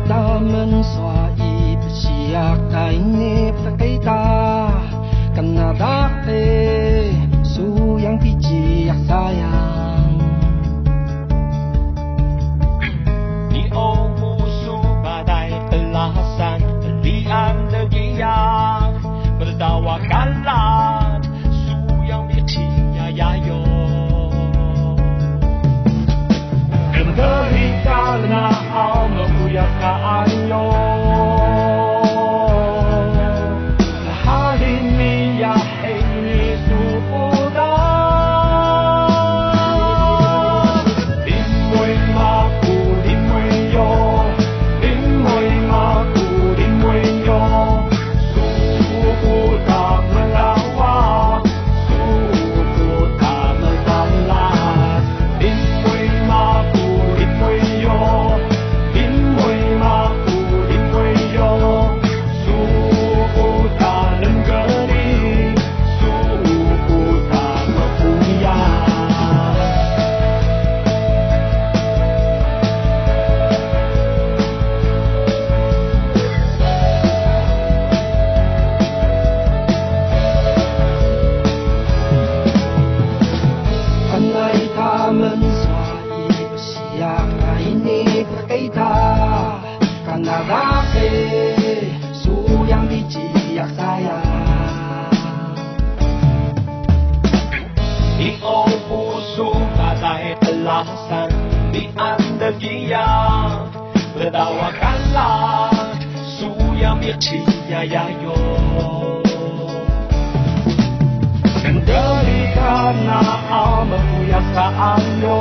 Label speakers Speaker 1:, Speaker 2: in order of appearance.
Speaker 1: taman swai siak taine pakaita kanadake su yang biji yang sayang
Speaker 2: 你偶数badai elasan lian degiang berdawa kalat su yang bici ya ya yo Kendalikanlah Allah kemuliaannya hari ini ya ini sudah因为马古因为有因为马古因为有舒服他们老啊舒服他们老啦因为马古因为有因为马古因为有舒服他人格里舒服他们不一样
Speaker 1: Andai taman swai siak taine pakaita kanadake su yang biji yang sayang
Speaker 2: 你偶不输他在拉山彼岸的一样得到我干啦树样别起呀呀哟 Kendalikanlah Allah kemuliaannya